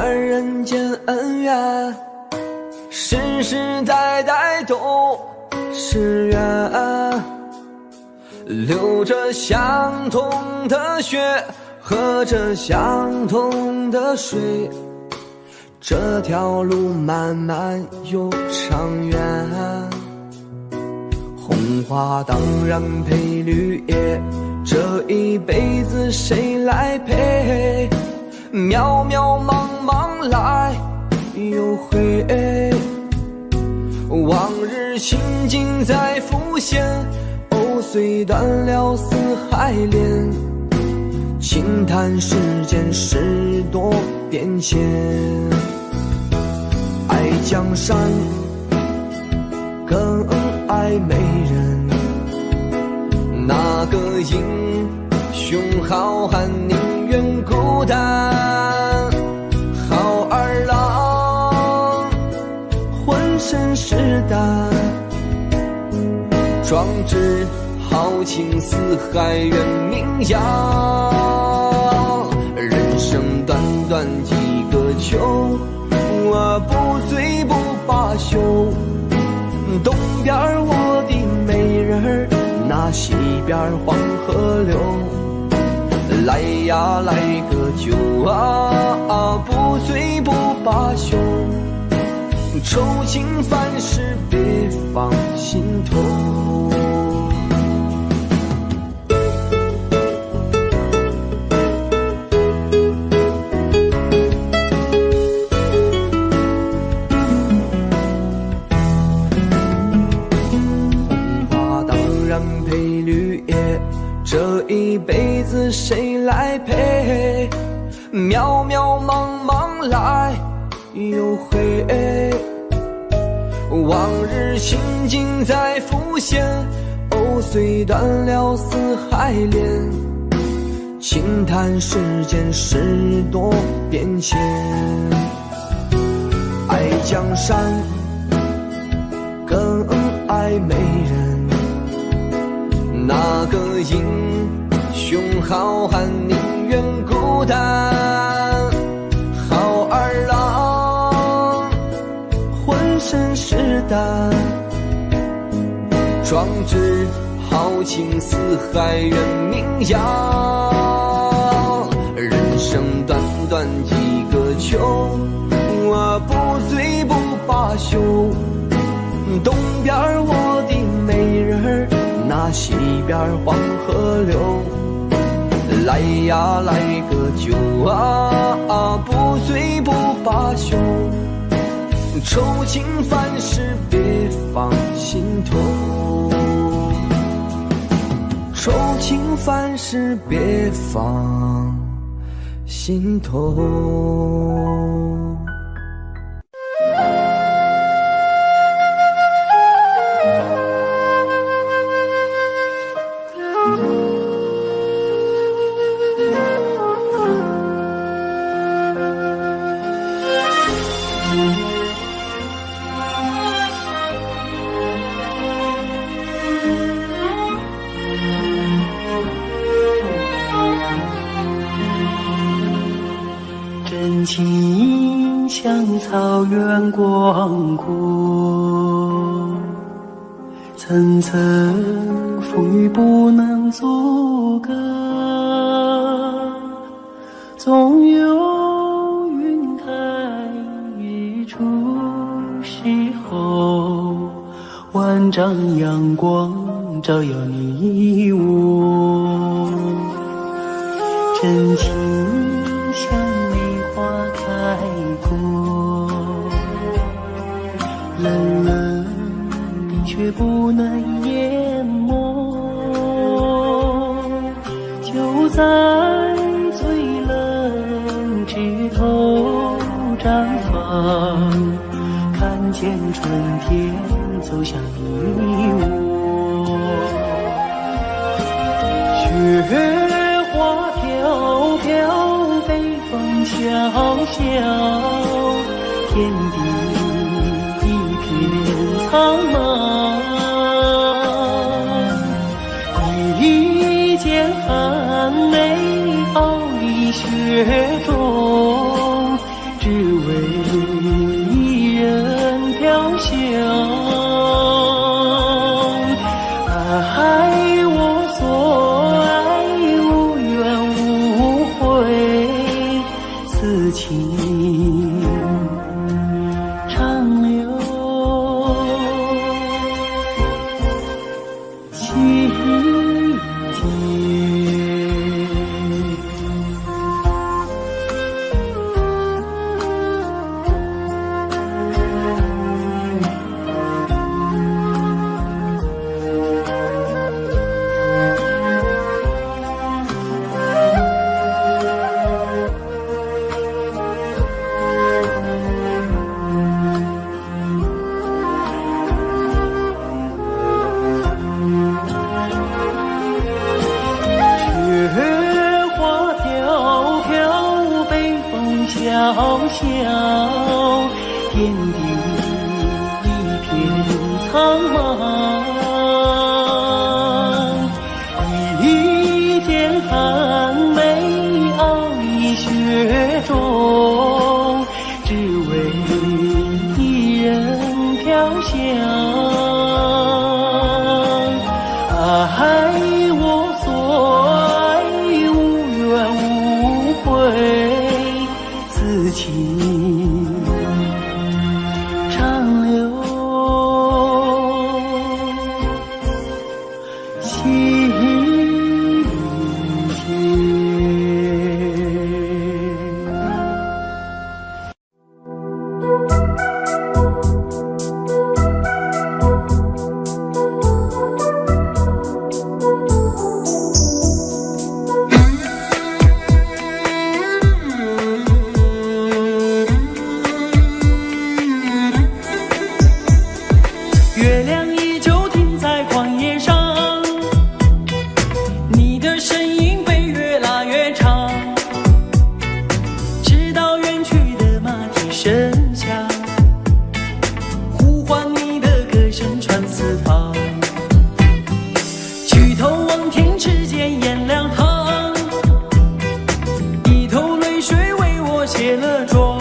段人间恩怨，世世代代都是缘，流着相同的血，喝着相同的水，这条路漫漫又长远。红花当然配绿叶，这一辈子谁来陪？渺渺茫茫来又回，往日情景在浮现，藕虽断了丝还连，轻叹世间事多变迁。爱江山更爱美人，那个英雄好汉宁愿孤单，好儿郎浑身是胆，壮志豪情四海远名扬。人生短短几个秋，我不醉不罢休。东边我的美人儿，那西边黄河流。来呀来个酒啊，不醉不罢休。愁情烦事别放心头。这一辈子谁来陪？渺渺茫茫来又回，往日情景在浮现，藕虽断了丝还连，轻叹世间事多变迁。爱江山更爱美人，那个英雄好汉宁愿孤单，好儿郎浑身是胆，壮志豪情四海远名扬。人生短短几个秋，我不醉不罢休。东边我的美人儿，那西边黄河流。来呀来个酒啊，不醉不罢休。愁情烦事别放心头，愁情烦事别放心头。真情像草原广阔，层层风雨不能阻隔，总有云开日出时候，万丈阳光照耀你我。真情像梅花开过，冷冷的却不能淹没，就在最冷枝头绽放，看见春天走向你我。雪花飘飘，北风萧萧，天地一片苍茫。一件寒梅傲立雪中，只笑，天地一片苍茫。一剑寒梅傲一雪中，只为一人飘香。爱我所爱，无怨无悔，此情长留心间。月亮依旧停在旷野上，你的身影被越拉越长，直到远去的马蹄声响，呼唤你的歌声传四方。举头望天，只见颜良堂，一头泪水为我卸了妆，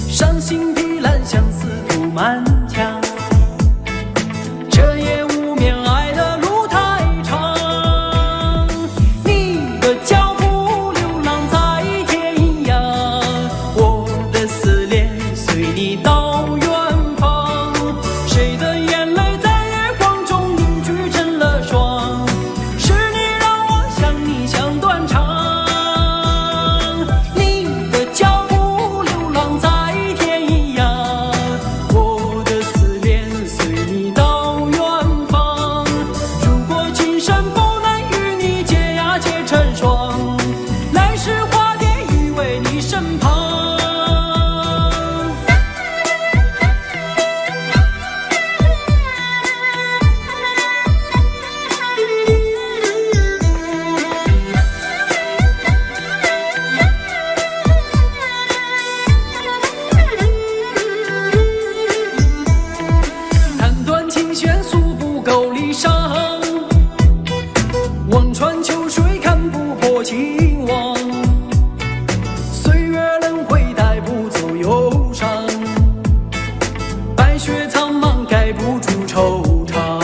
伤心的蓝相思涂满墙。这夜无眠，爱的路太长，你的脚步流浪在天涯，我的思念随你到远方。谁的眼泪在月光中凝聚成了霜？是你让我想你想断肠。你的脚步流浪在天涯，我的思念随你到远方。如果今生不能与你结呀结成双，来世化蝶依偎你身旁。弹断琴弦诉不够离殇，望穿秋水看不破情网。岁月轮回带不走忧伤，白雪苍茫盖不住惆怅。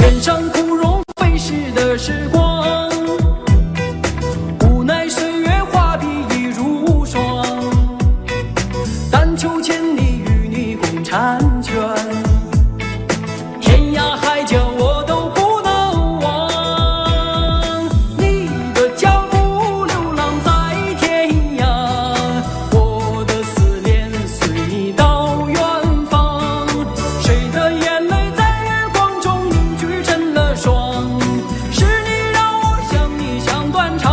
原上枯荣飞逝的时光，无奈岁月画笔已如霜。但求千里与你共婵娟，天涯海角我都不能忘。你的脚步流浪在天涯，我的思念随你到远方。谁的眼泪在月光中凝聚成了霜？是你让我想你想断肠。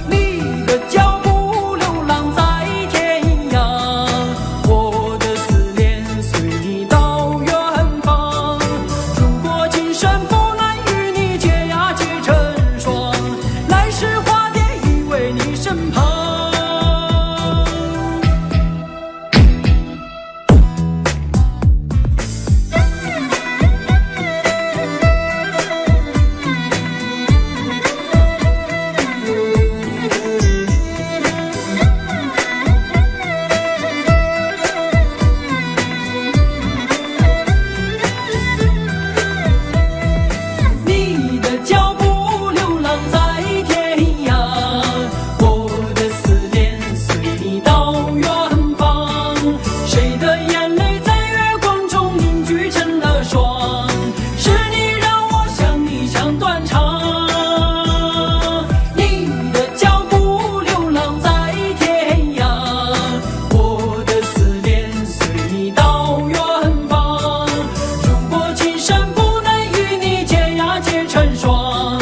你的脚步流浪在天涯，我的思念随你到远方。如果今生不能与你结呀结成双，来世化蝶依偎你身旁。你的脚步流浪在天涯，我的思念随你到远方。谁的眼泪在月光中凝聚成了霜？是你让我想你想断肠。你的脚步流浪在天涯，我的思念随你到远方。如果今生不能与你结呀结成双，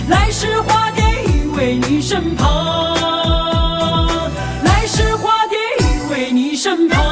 来世化蝶依偎你身旁。来世化蝶依偎你身旁。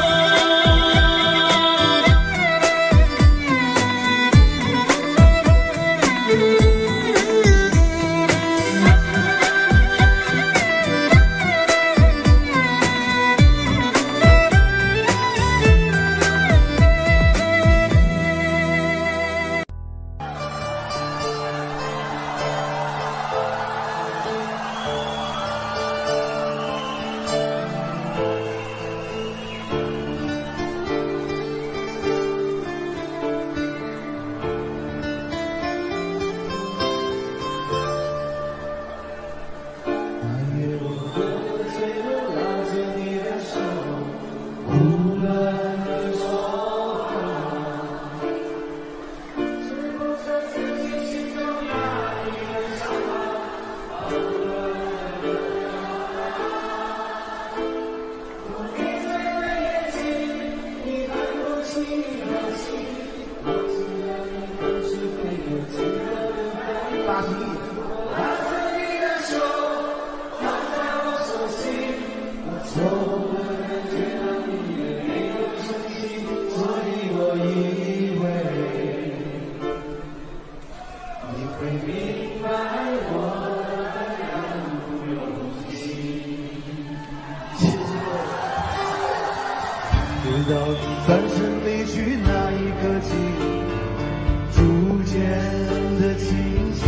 直到你转身离去那一刻起，逐渐的清晰，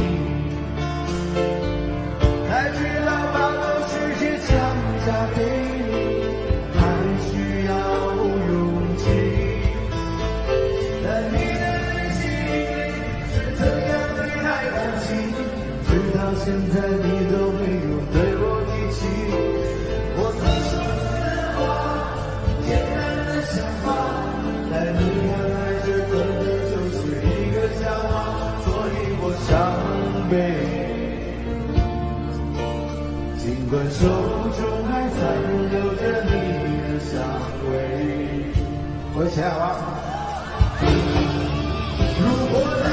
才知道把我世界强加给你，还需要勇气。但你的内心是怎样对待感情，直到现在你都没有对我提起。我曾说的话，简单的想法，在你看来这根本就是一个笑话，所以我伤悲。尽管手中还残留着你的香味，我起来好吧。如果在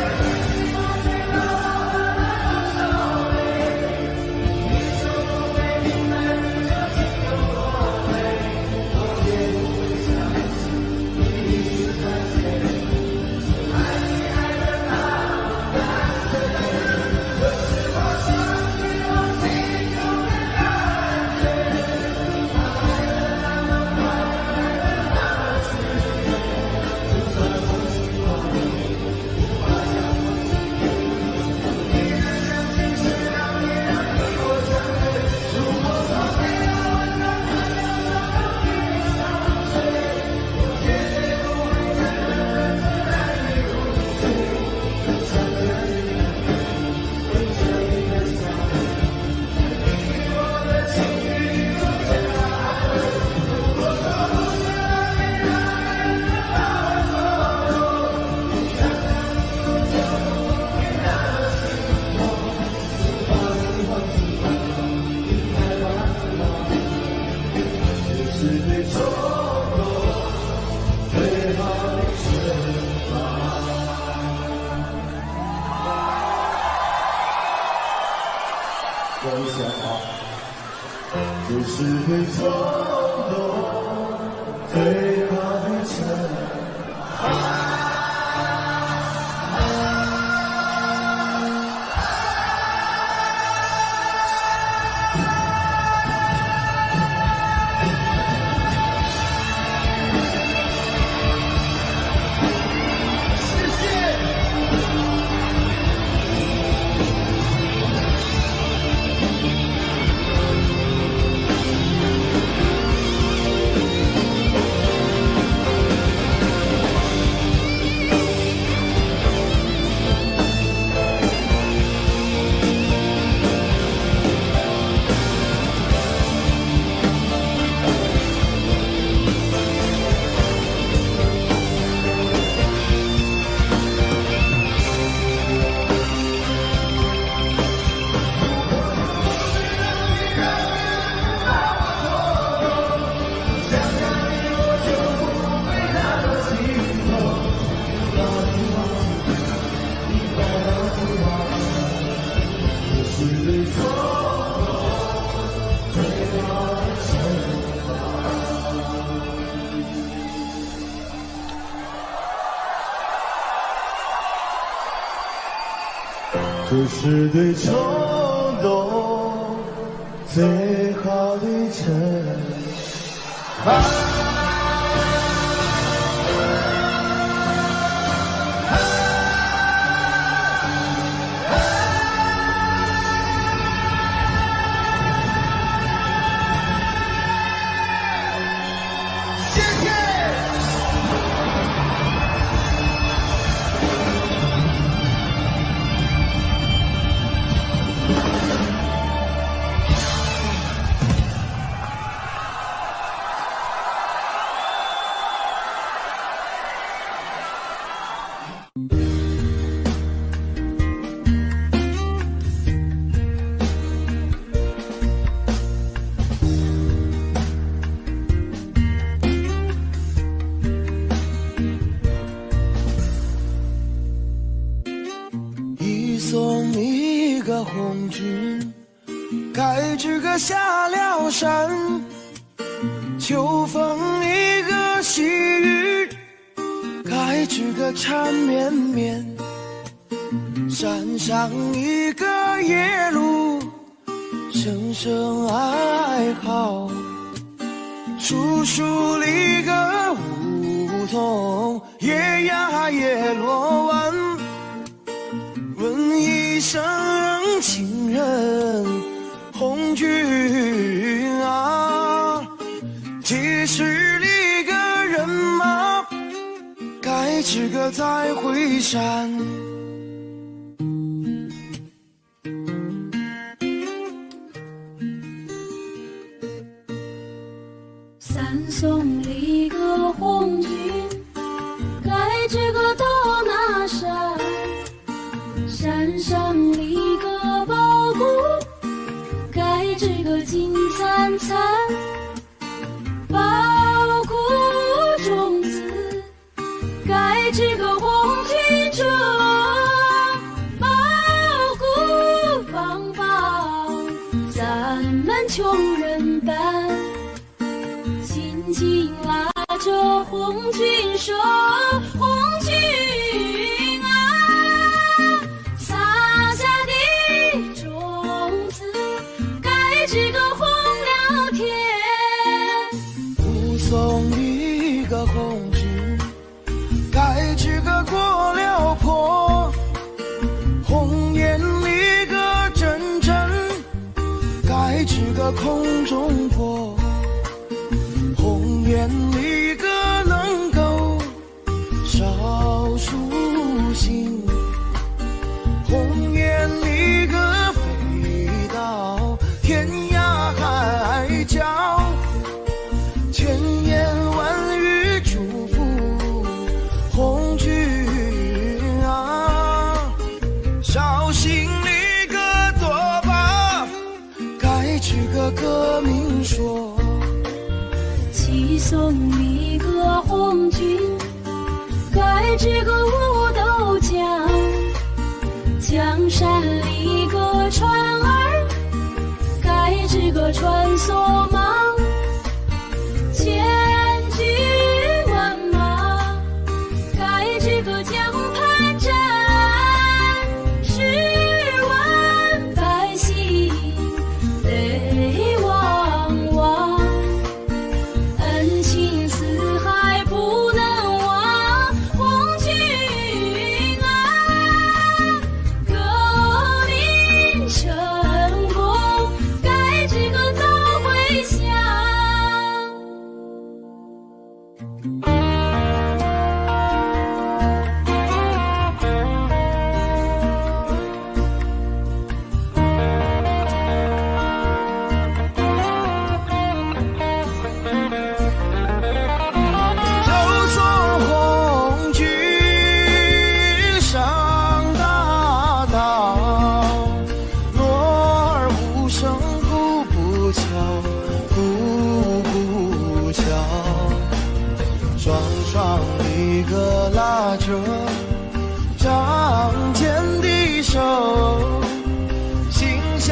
这是对冲动最好的惩罚。这是对冲动最好的惩罚。送你一个红纸，该知个下了山。秋风一个细雨，该织个缠绵绵。山上一个夜路，声声哀嚎。树树里个梧桐，夜呀夜落晚。问一声情人红军啊，几时离个人马，该知个再会山。三送里个红军，该知个到哪山？山上立个宝骨，该知个金灿灿。宝骨中子，该知个红军中。宝骨帮帮咱们穷人办。紧紧拉着红军手，红军啊，撒下的种子该知个红了天。护送一个红军，该知个过了坡。红颜里个真真，该知个空中破。红颜里个能够少数心，红颜里个飞到天涯海角，千言万语祝福红军啊。绍兴里个多把，该知个革命说。寄送一个红军，该知个五斗江。江山里个船儿，该知个穿梭忙。千军万马，该知个江畔站。10万百姓泪汪汪。恩情四海不能忘，红军啊，革命成功该知个早回乡。就说红军上大道，锣儿无声鼓不敲，鼓不敲。双双一个拉着仗剑的手，心像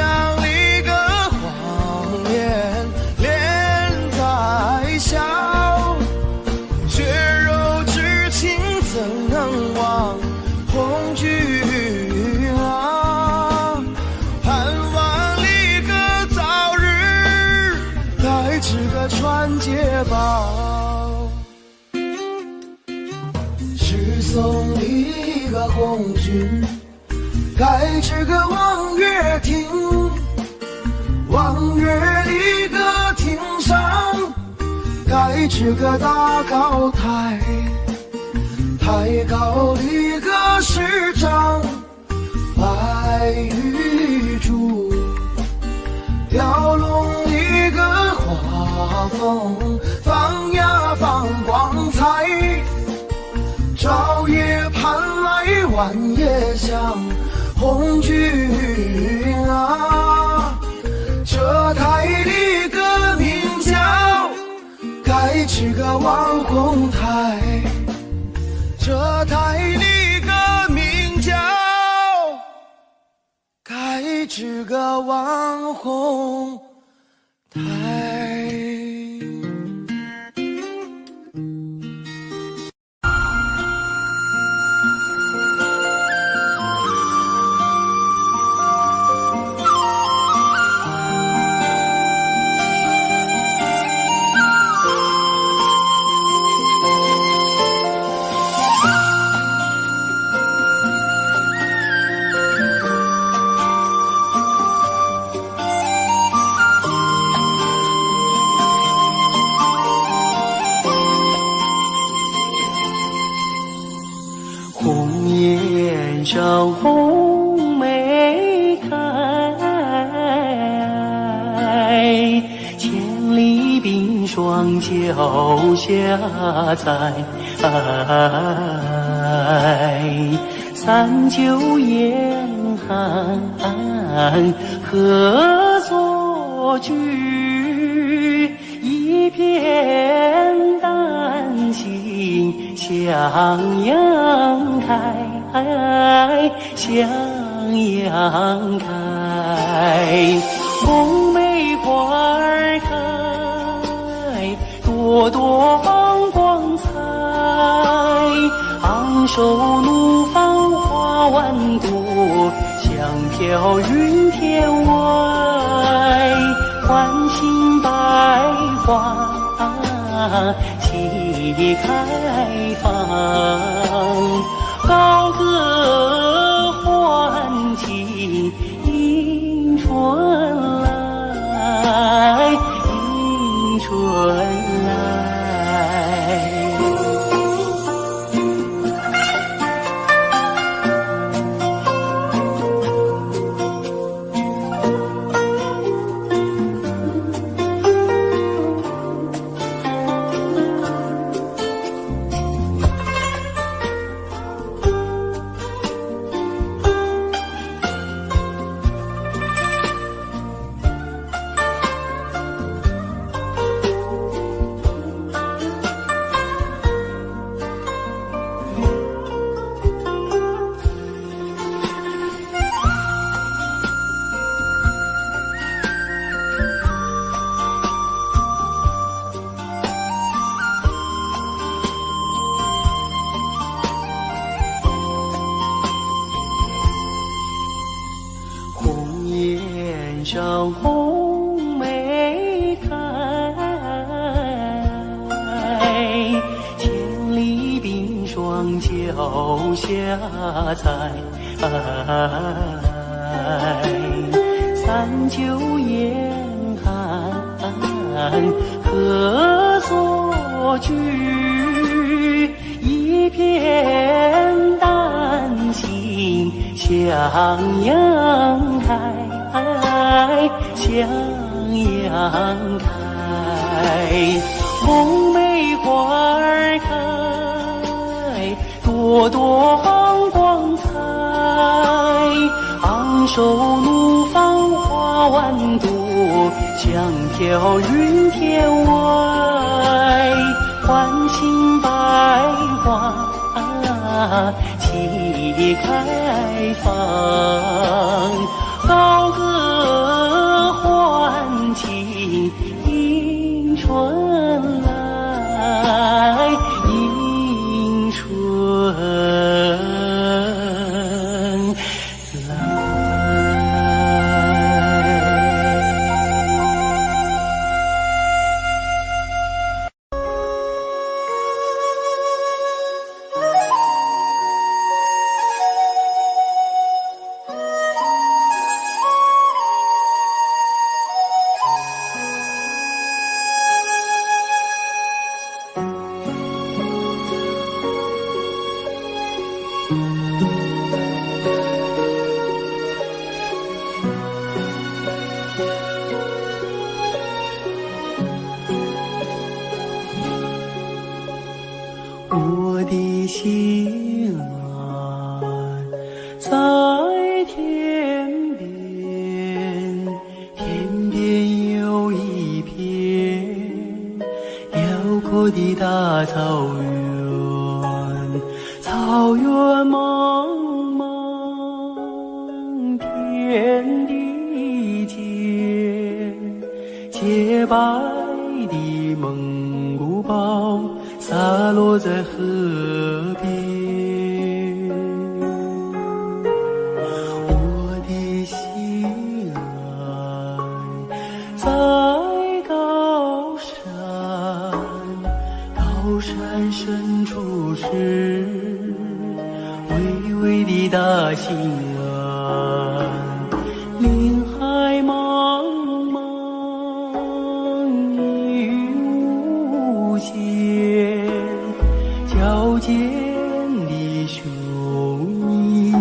一个谎言连在笑。血肉之情怎能忘红军啊？盼望里个早日，该知个传捷报。是送一个红军，该知个望月亭。望月里个亭上，该知个大高台。台高里个师长，白玉柱。雕龙里个画风，放呀放光彩。朝夜盼来晚夜香，红军啊。这台里个名叫，该知个网红台。这台里个名叫，该知个网红台。上红梅开，千里冰霜脚下踩。三九严寒何所居？一片丹心向阳开，向阳开。红梅花儿开，朵朵放光彩。昂首怒放花万朵，香飘云天外。唤醒百花齐开放，高歌欢庆迎春来，迎春来。上红梅开，千里冰霜脚下踩。三九严寒何所居？一片丹心向阳开，向阳开。红梅花儿开，朵朵放光彩。昂首怒放花万朵，香飘云天外。唤醒百花齐开放，高歌欢庆迎春来，迎春来。我的心啊，在天边，天边有一片辽阔的大草原，草原茫茫，天地间，洁白的蒙古包洒落在河边，我的心爱在高山，高山深处是巍巍的大兴安，林海茫茫一无限，矫健的雄鹰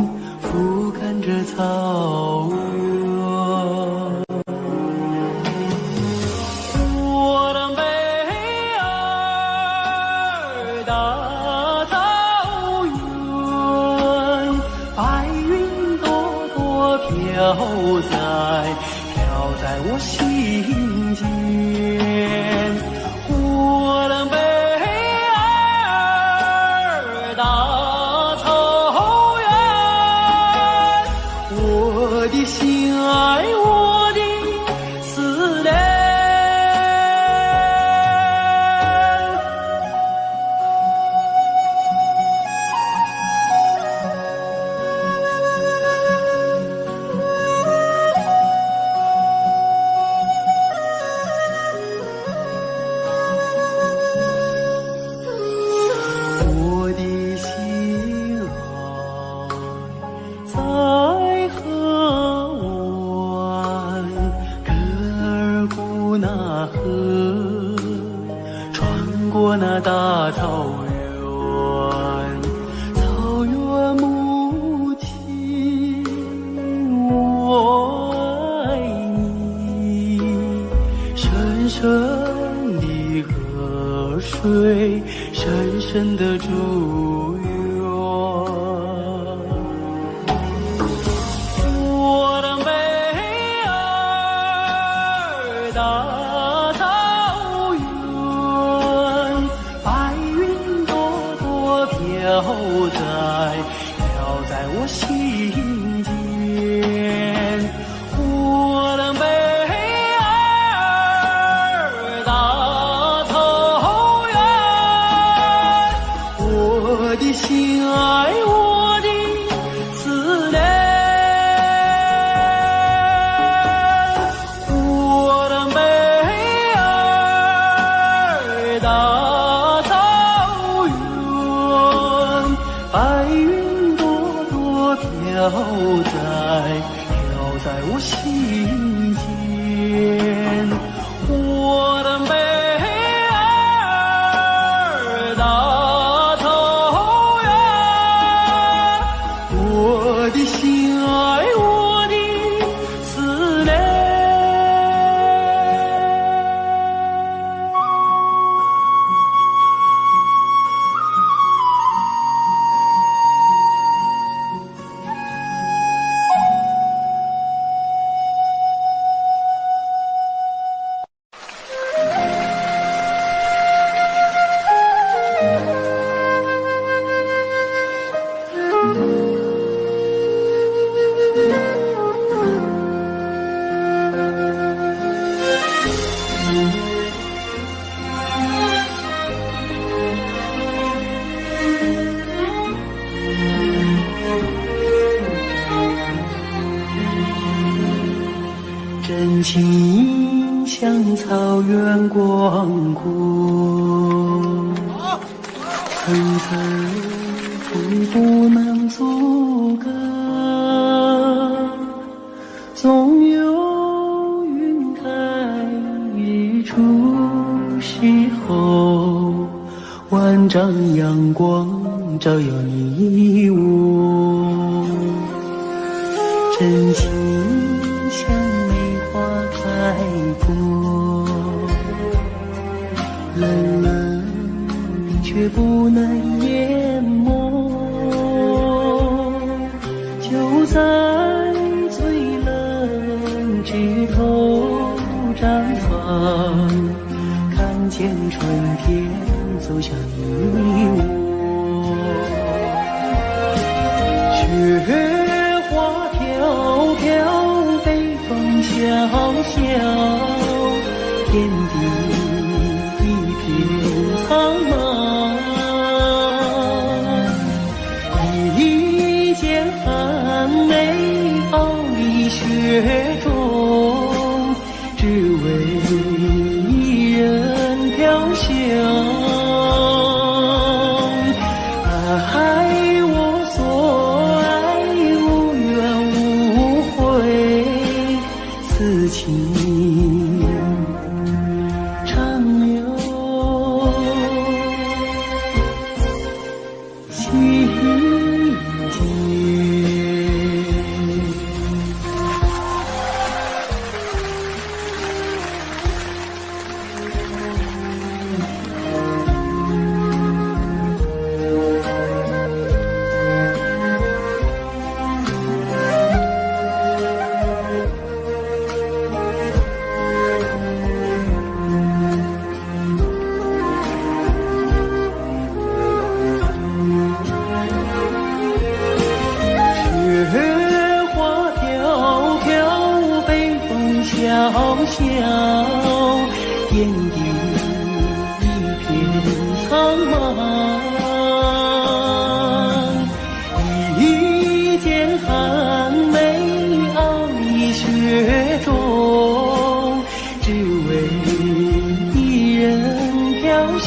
那河，穿过那大草原，草原母亲，我爱你。深深的河水，深深的祝愿。我的美儿，大草原，白云朵朵飘在我心间。我的美儿，大草原，我的心爱，我的思念。我的美儿，大草原，白云朵朵飘在我心间。我的美儿，大草原，我的心爱，我的思念。真情像草原广阔，层层瀑布能阻隔，总有云开日出时候，万丈阳光照耀你我。真情像梅花开过，冷冷却不能淹没，就在最冷枝头绽放，看见春天走向你我。雪花飘飘，北风萧萧，天地一片苍茫。一件寒梅傲立雪中，只为一人飘香。爱我所爱，无怨无悔，此情长留心间。雪花飘飘，北风萧萧，天地一片苍茫。一件寒梅傲立雪中，只为一人飘香。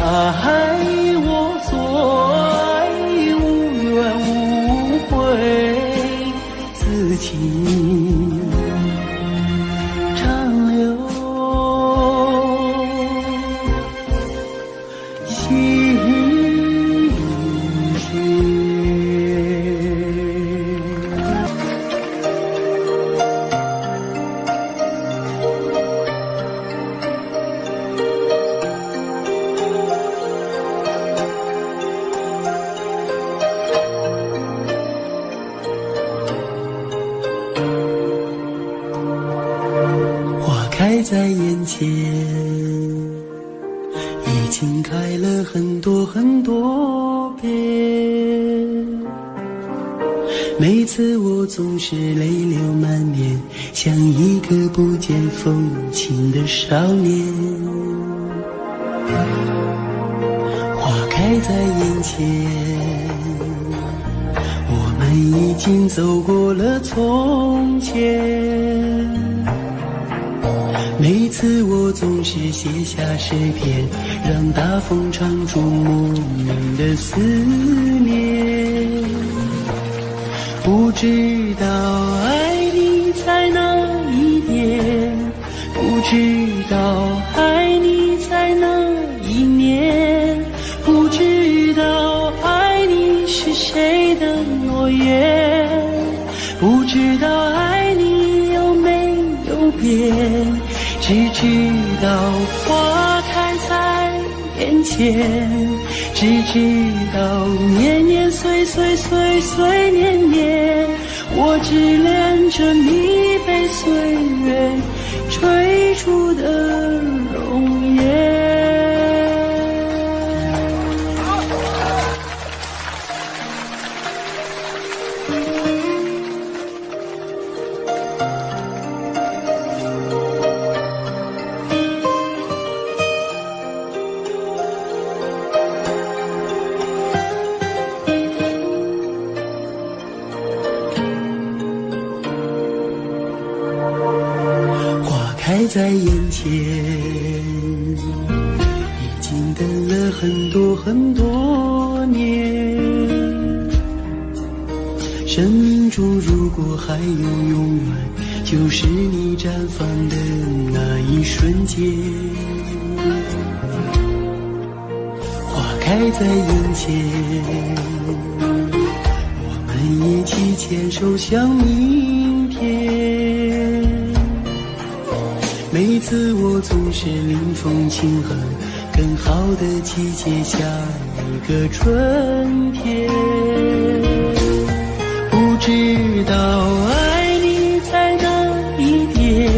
爱我所爱，无怨无悔，此情开在眼前，已经开了很多很多遍。每次我总是泪流满面，像一个不见风情的少年。花开在眼前，我们已经走过了从前。每次我总是写下诗篇，让大风唱出莫名的思念。不知道爱你在哪一点，不知道爱你在哪一年，不知道爱你是谁的诺言，不知道爱你有没有变，只知道花开在眼前，只知道年年岁岁岁岁年年，我只恋着你被岁月追逐的容颜。开在眼前，已经等了很多很多年。生命中如果还有永远，就是你绽放的那一瞬间。花开在眼前，我们一起牵手向明天。每次我总是临风轻和，更好的季节下一个春天。不知道爱你在哪一点，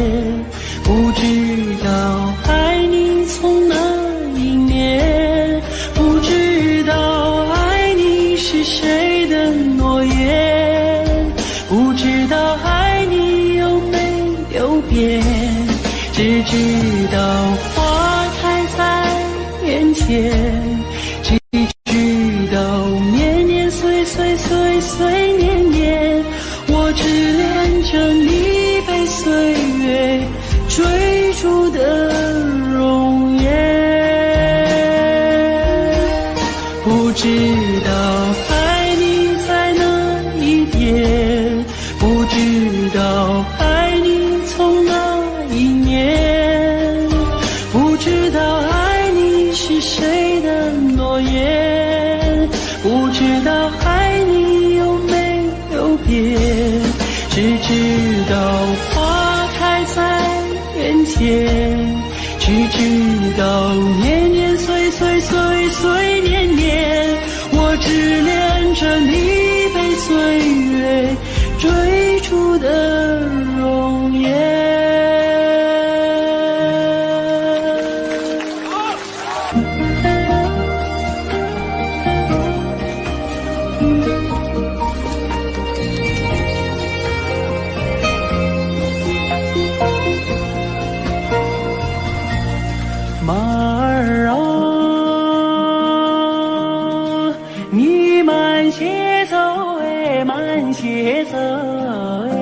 不知道爱你从哪一年，不知道爱你是谁的诺言，不知道爱你有没有变，只知道花开在眼前，只知道年年岁岁岁岁年年，我只恋着你被岁月追逐的容颜。不知道爱你在哪一点，不知道爱你从哪一年，不知道爱你是谁的诺言，不知道爱你有没有变，只知道花开在眼前，只知道年年岁岁岁岁年年，我只恋着你被岁月追逐的容颜。马儿啊，你慢些走哎，慢些走哎，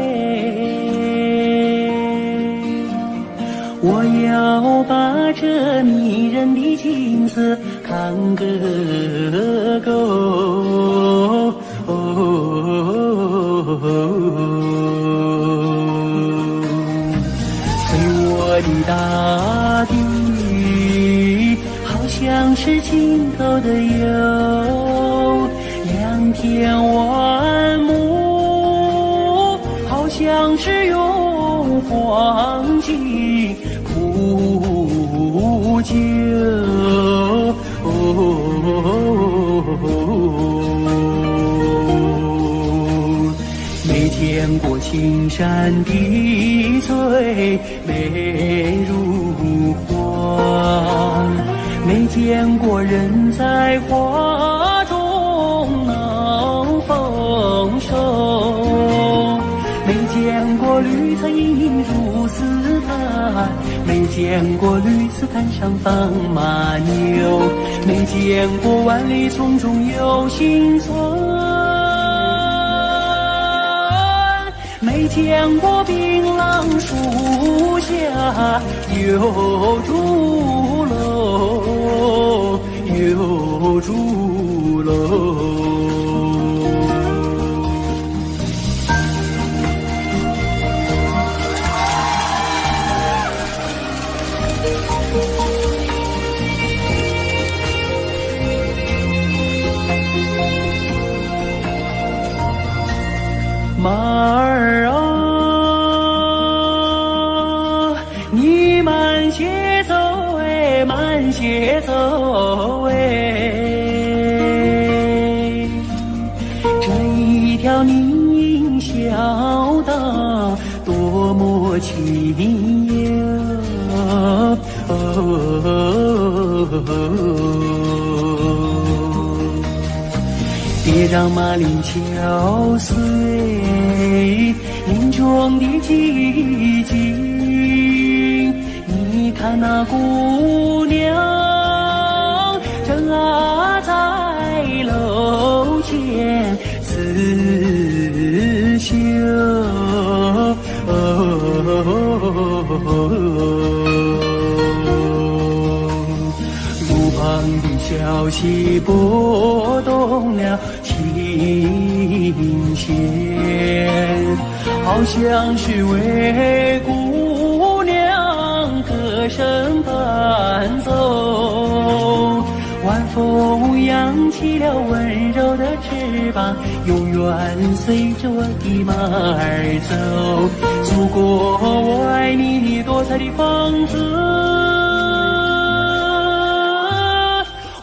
我要把这迷人的景色看个够。随我的大地，好像是尽头的有良田万亩，好像是用黄金铺就。每天见过青山碧翠美如画，没见过人在花中闹丰收，没见过绿草映入丝毯，没见过绿丝毯上放马牛，没见过万里丛中有行村，没见过槟榔树下有竹楼，有竹楼。马儿啊，你慢些走哎，慢些走哎，这一条泥泞小道多么清幽。别让马铃敲碎林中的寂静，你看那姑娘正在楼前刺绣，路旁的小溪拨动了琴弦，好像是为姑娘歌声伴奏。晚风扬起了温柔的翅膀，永远随着我的马儿走。祖国，我爱你多彩的房子，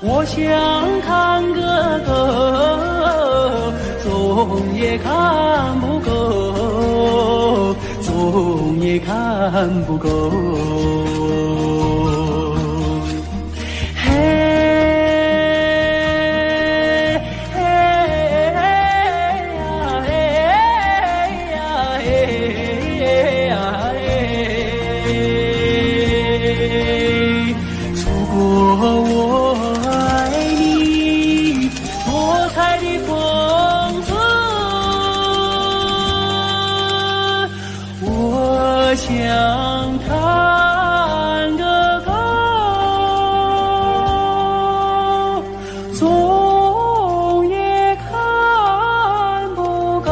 我想看个够，总也看不够，总也看不够。想看个够，总也看不够。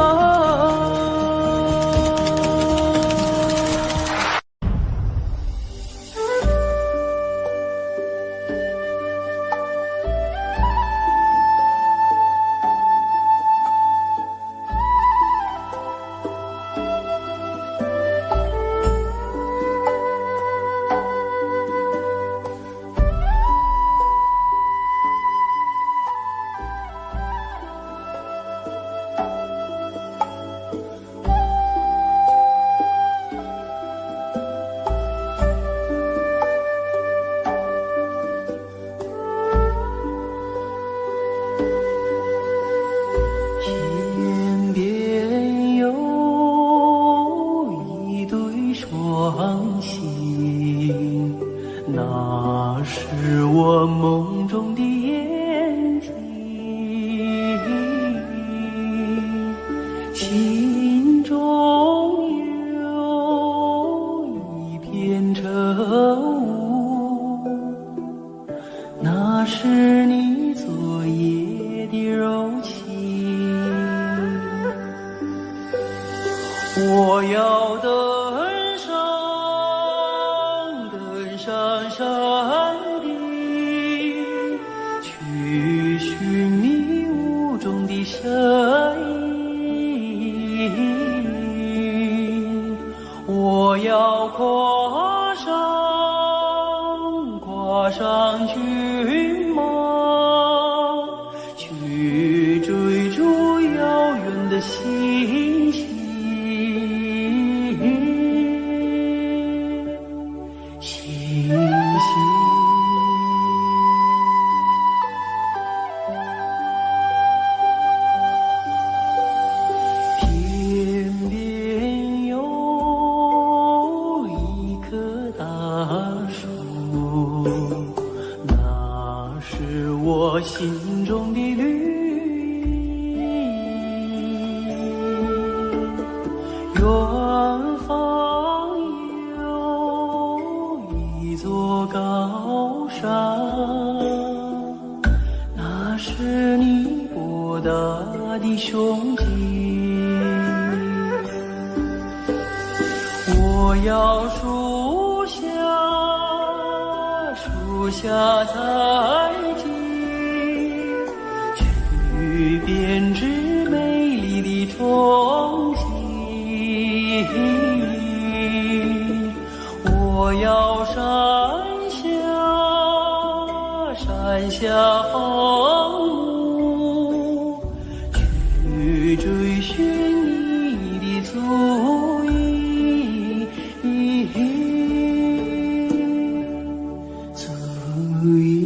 天边有一对双星，那是我梦中的眼睛，心中有一片愁雾，那是你昨夜的柔情。我要登上山顶，去寻你雾中的身影。我要跨上骏马，去追逐遥远的星星。星星。天边有一棵大树，那是我心中的绿。远方有一座高山，那是你博大的胸襟。我要树下采集，去编织美丽的憧憬。我要山下放牧，去追寻你的足印，足印。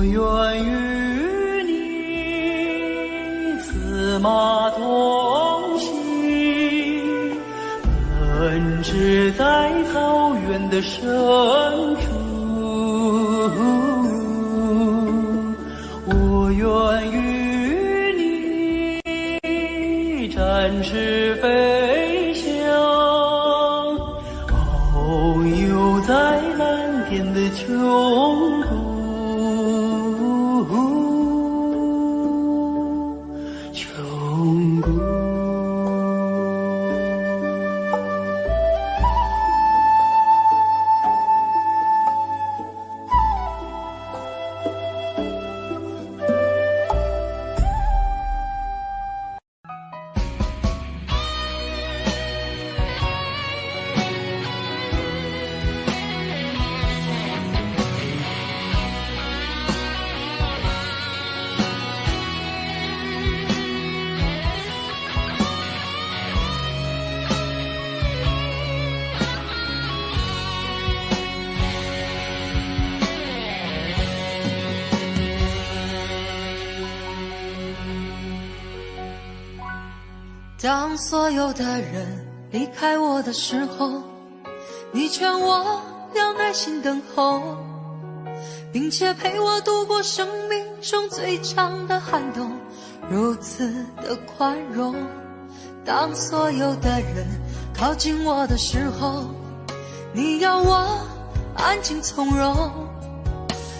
愿与你策马同行，奔驰在草原的深处。我愿与你展翅飞翔，遨游在蓝天的穹谷。当所有的人离开我的时候，你劝我要耐心等候，并且陪我度过生命中最长的寒冬，如此的宽容。当所有的人靠近我的时候，你要我安静从容，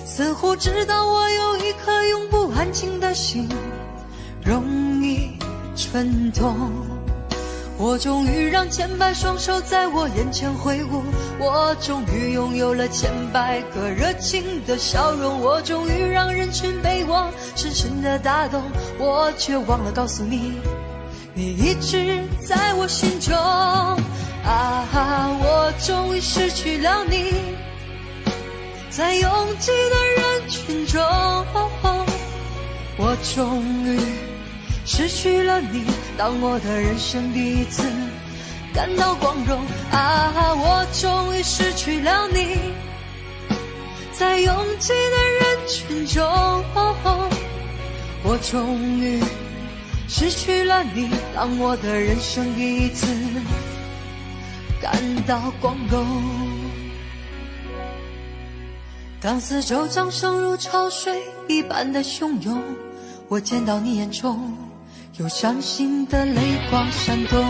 似乎知道我有一颗永不安静的心，容易蠢动。我终于让千百双手在我眼前挥舞，我终于拥有了千百个热情的笑容，我终于让人群被我深深的打动，我却忘了告诉你，你一直在我心中。我终于失去了你，在拥挤的人群中，我终于失去了你，当我的人生第一次感到光荣。我终于失去了你，在拥挤的人群中，我终于失去了你，当我的人生第一次感到光荣。当四周掌声如潮水一般的汹涌，我见到你眼中有伤心的泪光闪动。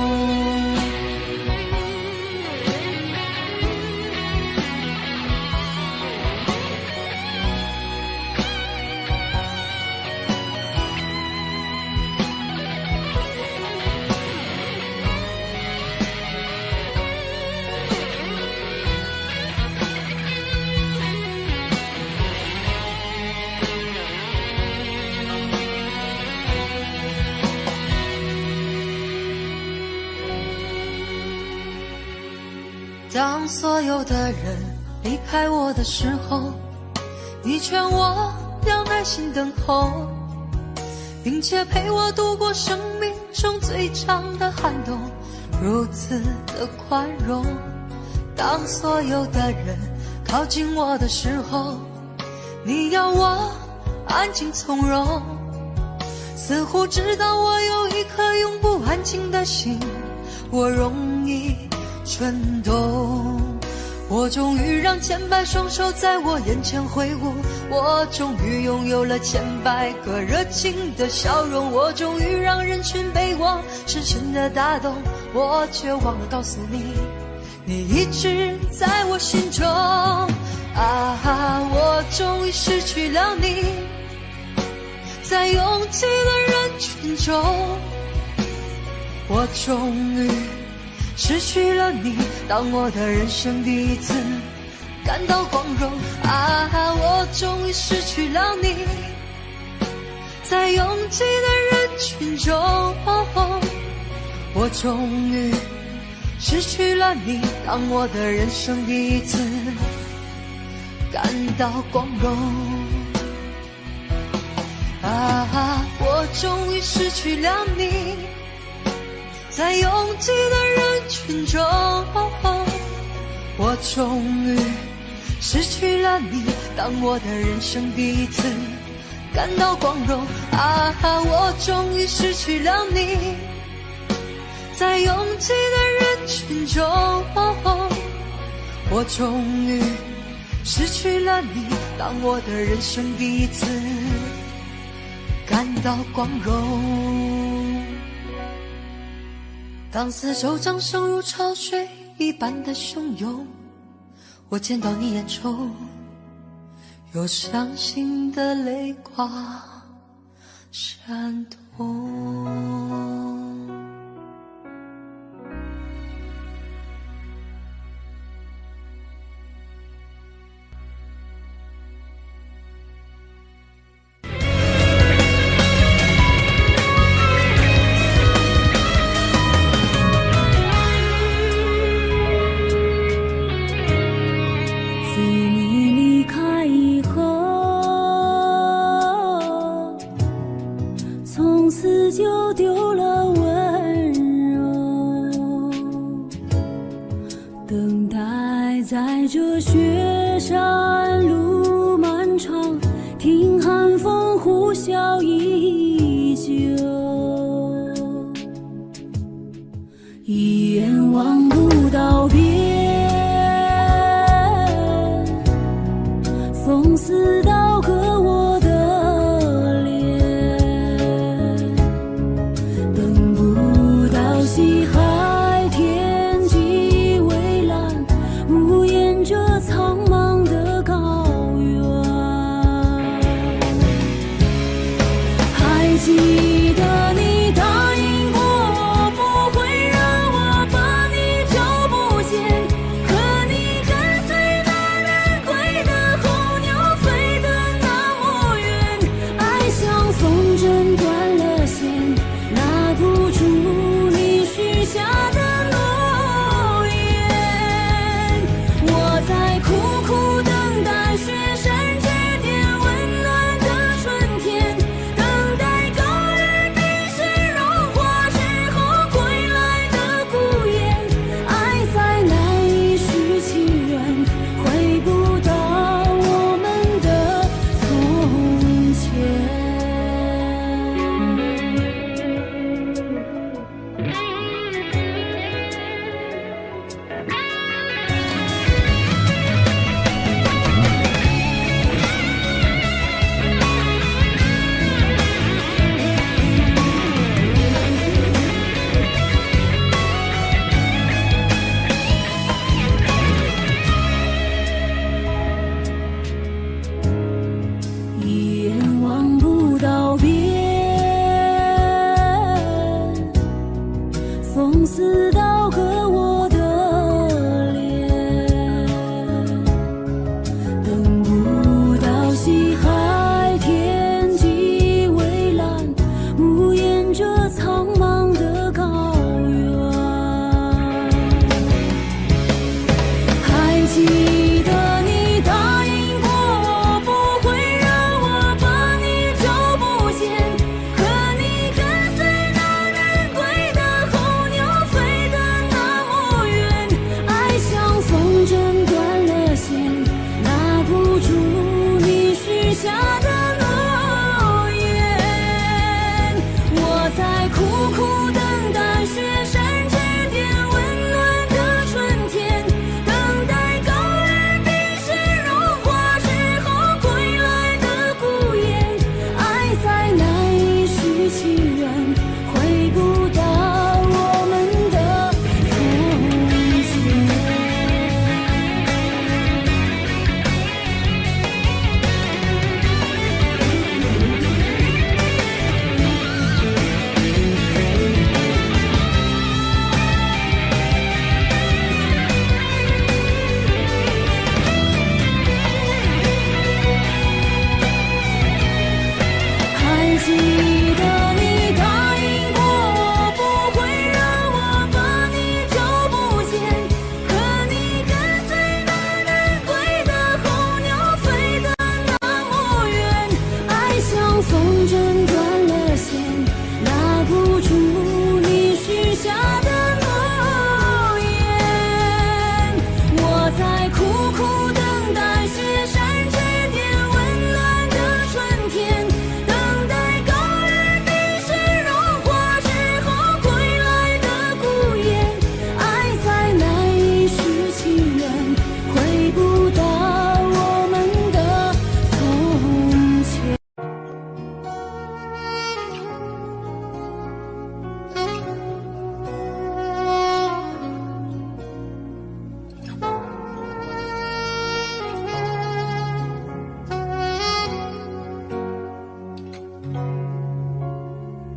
当所有的人离开我的时候，你劝我要耐心等候，并且陪我度过生命中最长的寒冬，如此的宽容。当所有的人靠近我的时候，你要我安静从容，似乎知道我有一颗永不安静的心，我容易蠢动。我终于让千百双手在我眼前挥舞，我终于拥有了千百个热情的笑容，我终于让人群被我深深的打动，我却忘了告诉你，你一直在我心中。我终于失去了你，在拥挤的人群中，我终于失去了你，当我的人生第一次感到光荣。我终于失去了你，在拥挤的人群中，我终于失去了你，当我的人生第一次感到光荣。我终于失去了你，在拥挤的人群中，我终于失去了你，当我的人生第一次感到光荣。我终于失去了你，在拥挤的人群中，我终于失去了你，当我的人生第一次感到光荣。当四周掌声如潮水一般的汹涌，我见到你眼中有伤心的泪光闪动。在这雪山路漫长，听寒风呼啸依旧，一眼望不到边，风似刀割我的脸，等不到西海天际蔚蓝，无言这苍茫的高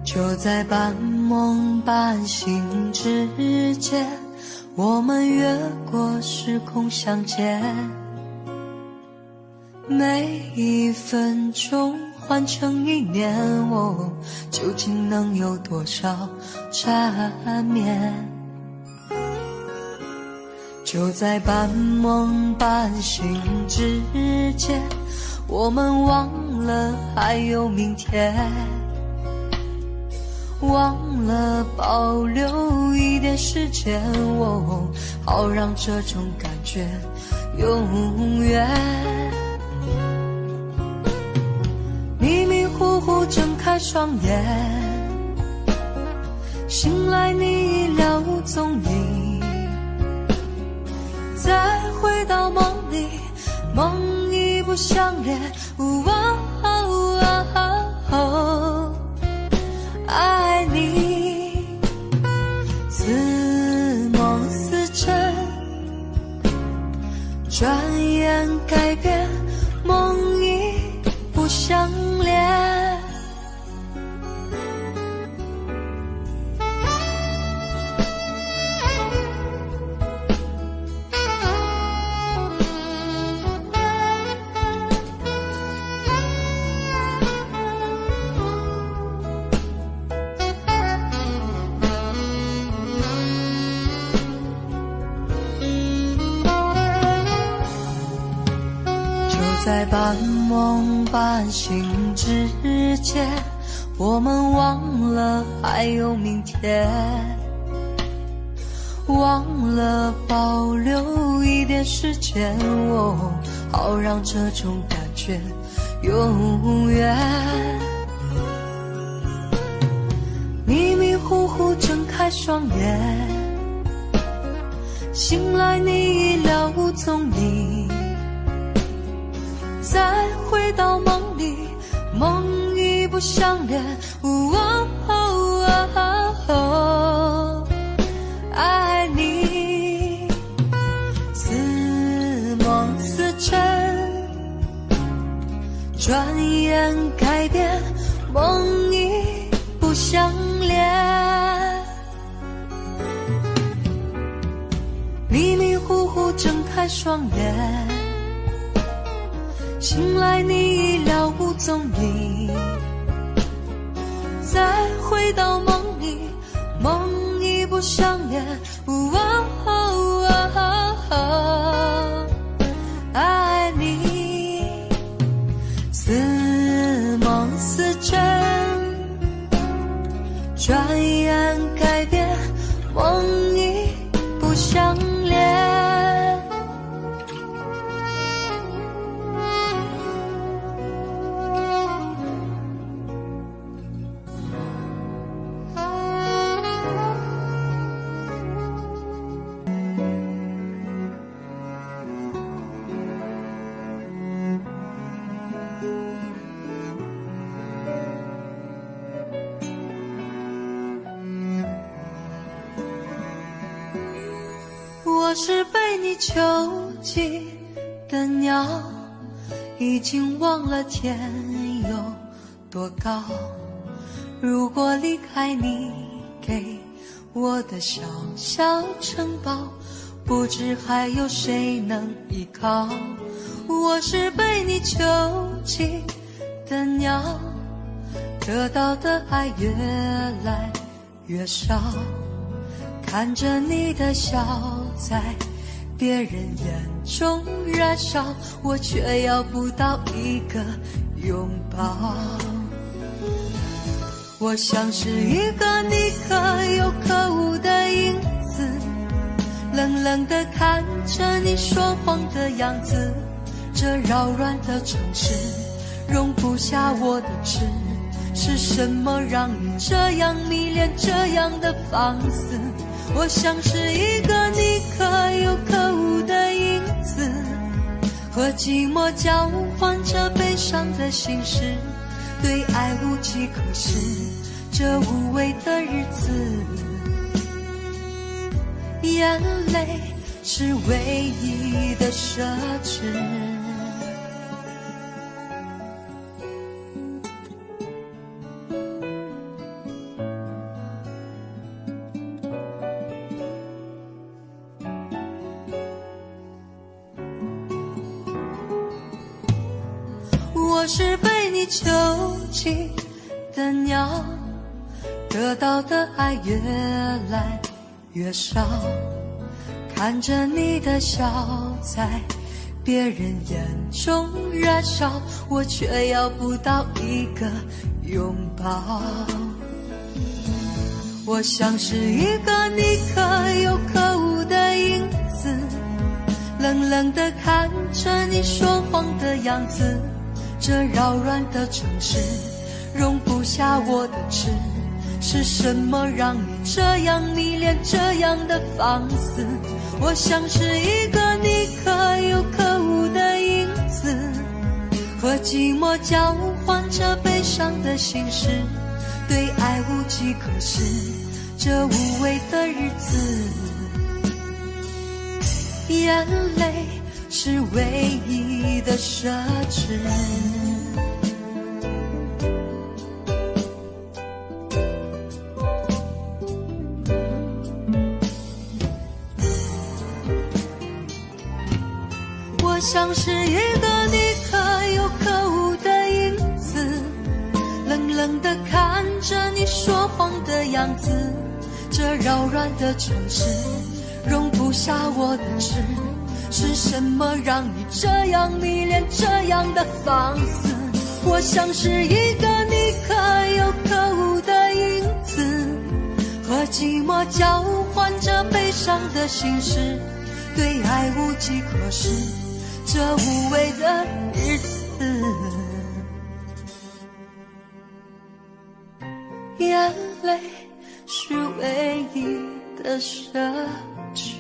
就在半梦半醒之间，我们越过时空相见，每一分钟换成一年，究竟能有多少缠绵？就在半梦半醒之间，我们忘了还有明天，忘了保留一点时间，好让这种感觉永远。迷迷糊糊睁开双眼，醒来你已了无踪影，再回到梦里，梦已不相连。爱你似梦似真，转眼改变，梦已不相连。在半梦半醒之间，我们忘了还有明天，忘了保留一点时间，好让这种感觉永远。迷迷糊糊睁开双眼，醒来你已了无踪影，再回到梦里，梦已不相连。爱你似梦似真，转眼改变，梦已不相连。迷迷糊糊睁开双眼，醒来你已了无踪影，再回到梦里，梦已不相连。爱你似梦似真，转眼改变，梦已不相连。我是被你囚禁的鸟，已经忘了天有多高。如果离开你给我的小小城堡，不知还有谁能依靠。我是被你囚禁的鸟，得到的爱越来越少，看着你的笑在别人眼中燃烧，我却要不到一个拥抱。我像是一个你可有可无的影子，冷冷地看着你说谎的样子。这扰乱的城市容不下我的痴，是什么让你这样迷恋，这样的放肆？我像是一个你可有可无的影子，和寂寞交换着悲伤的心事，对爱无计可施，这无味的日子，眼泪是唯一的奢侈。是被你囚禁的鸟，得到的爱越来越少，看着你的笑在别人眼中燃烧，我却要不到一个拥抱。我像是一个你可有可无的影子，冷冷地看着你说谎的样子，这扰乱的城市容不下我的痴，是什么让你这样迷恋，这样的放肆？我像是一个你可有可无的影子，和寂寞交换着悲伤的心事，对爱无计可施，这无味的日子，眼泪是唯一的奢侈。我像是一个你可有可无的影子，冷冷地看着你说谎的样子，这扰乱的城市容不下我的痴，是什么让你这样迷恋，这样的放肆？我像是一个你可有可无的影子，和寂寞交换着悲伤的心事，对爱无计可施，这无味的日子，眼泪是唯一的奢侈。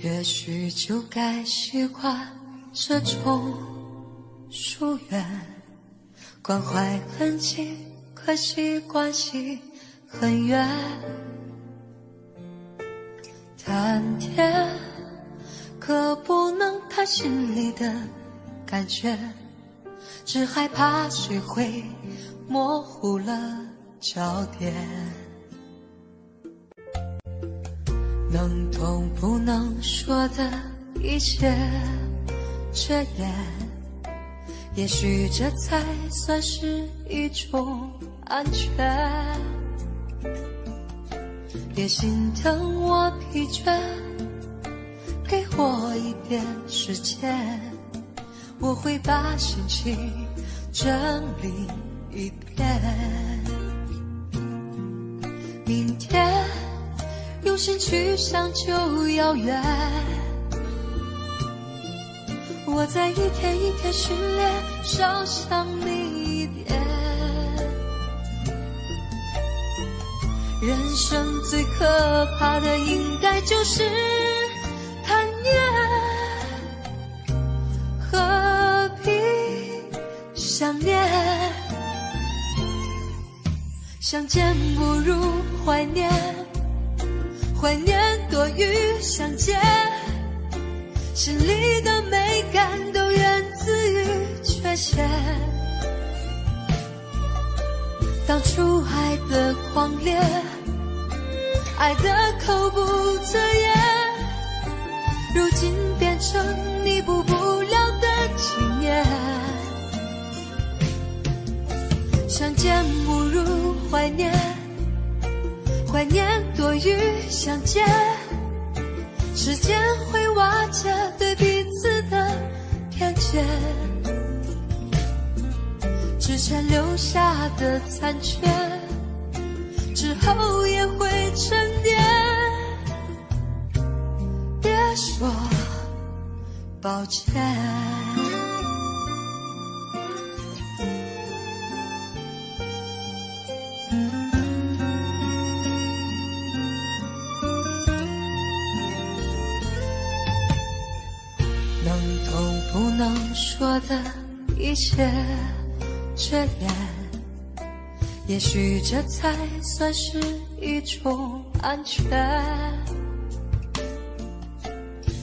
也许就该习惯这种疏远，关怀很近，可惜关系很远。谈天可不能谈心里的感觉，只害怕谁会模糊了焦点。能懂不能说的一切，这也许这才算是一种安全。别心疼我疲倦，给我一点时间，我会把心情整理一遍。明天用心去想就遥远，我在一天一天训练，少想你一点。人生最可怕的应该就是贪念，何必想念？相见不如怀念，怀念多于相见，心里的美感都源自于缺陷。当初爱的狂烈，爱的口不择言，如今变成弥补不了的纪念。相见不如怀念，怀念多于相见，时间会瓦解对彼此的偏见。解，之前留下的残缺，之后也会沉淀。别说抱歉。能懂不能说的一切遮掩，也许这才算是一种安全。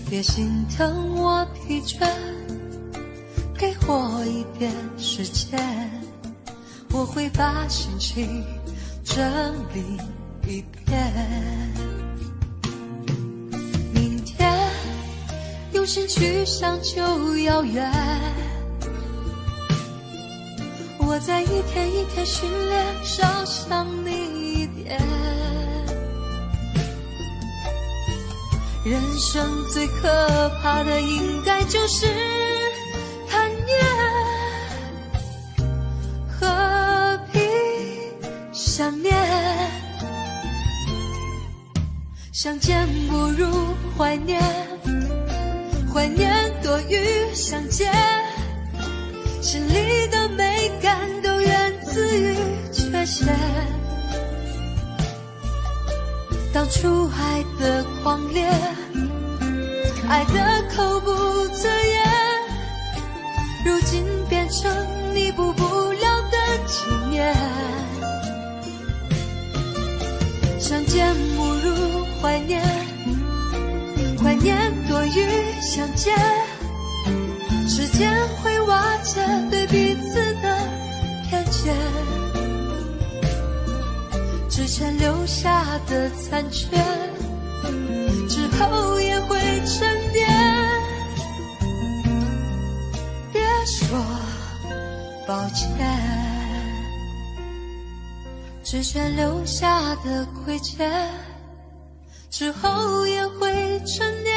别心疼我疲倦，给我一点时间，我会把心情整理一遍。明天用心去想就遥远，我在一天一天训练，少想你一点。人生最可怕的应该就是贪念，何必想念？相见不如怀念，怀念多于相见，心里的美感都源自于缺陷。当初爱的狂烈，爱的口不择言，如今变成弥补不了的纪念。相见不如怀念，怀念多于相见，时间会瓦解对彼此的偏见，之前留下的残缺，之后也会沉淀。别说抱歉，之前留下的亏欠，之后也会沉淀。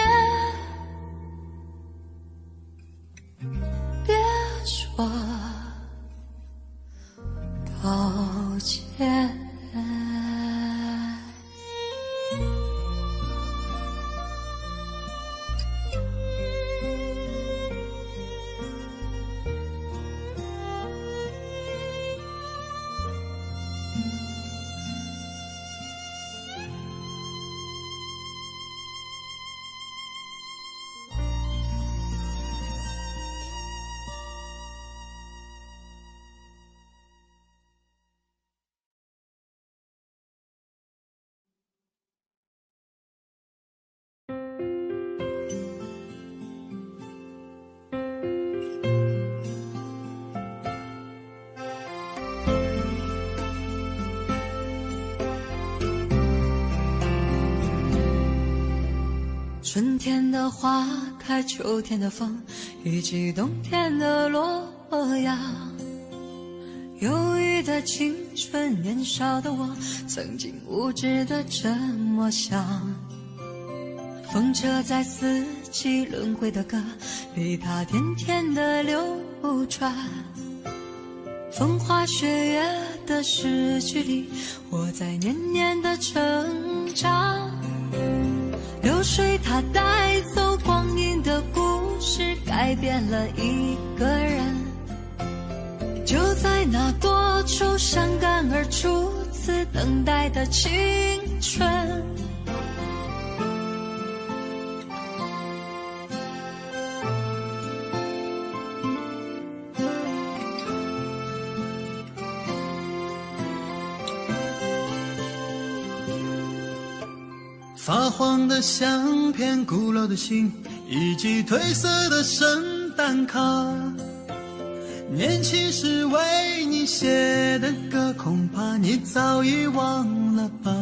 别说抱歉。春天的花开，秋天的风，以及冬天的洛阳。忧郁的青春，年少的我，曾经无知的这么想。风车在四季轮回的歌里，它甜甜的流转。风花雪月的诗句里，我在年年的成长。流水它带走光阴的故事，改变了一个人。就在那多愁善感而初次等待的青春，发黄的相片，古老的信，以及褪色的圣诞卡。年轻时为你写的歌，恐怕你早已忘了吧。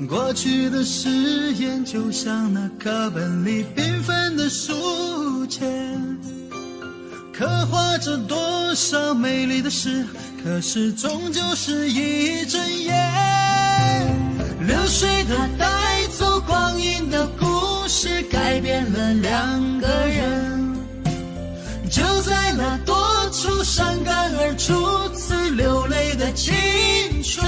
过去的誓言，就像那课本里缤纷的书签，刻画着多少美丽的诗，可是终究是一阵烟。流水它带走光阴的故事，改变了两个人。伤感而初次流泪的青春。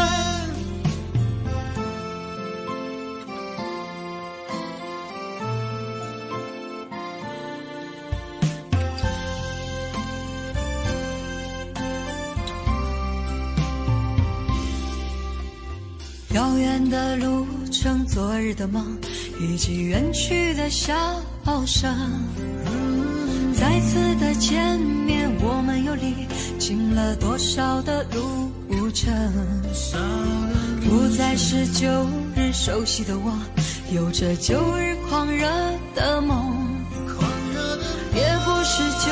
遥远的路程，昨日的梦，以及远去的笑声。再次的见面，我们又历经了多少的路程？不再是旧日熟悉的我，有着旧日狂热的梦，也不是旧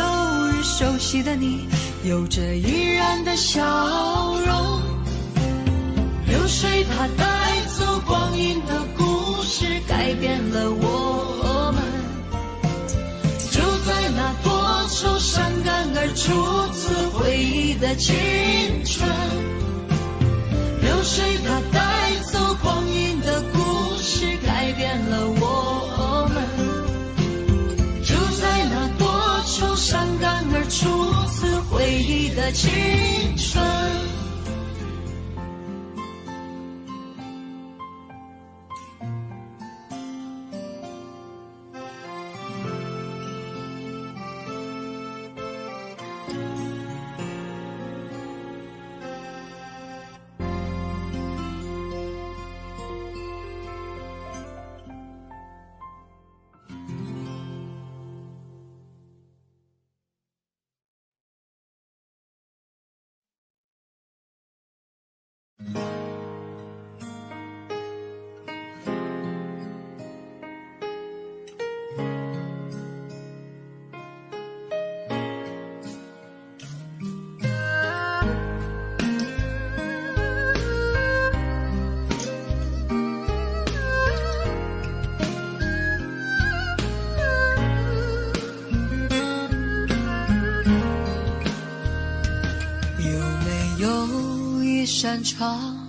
日熟悉的你，有着依然的笑容。流水它带走光阴的故事，改变了我们。就在那多愁善感而初次回忆的青春，流水它带走光阴的故事，改变了我们。就在那多愁善感而初次回忆的青春。一扇窗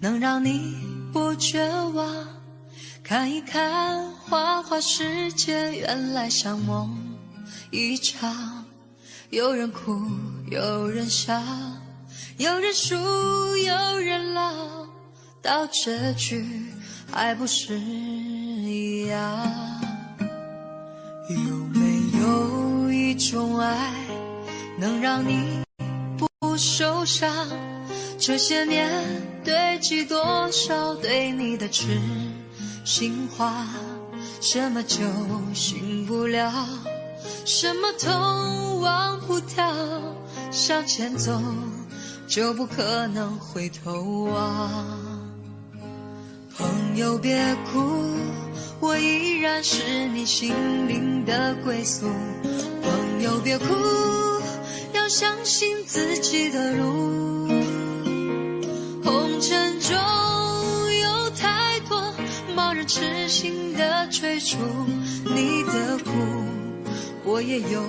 能让你不绝望，看一看花花世界，原来像梦一场。有人哭，有人笑，有人输，有人老，到这句还不是一样？有没有一种爱能让你不受伤？这些年堆积多少对你的痴心话，什么酒醒不了，什么痛忘不掉，向前走就不可能回头望。朋友别哭，我依然是你心灵的归宿。朋友别哭，要相信自己的路。红尘中有太多贸然痴心的追逐，你的苦我也有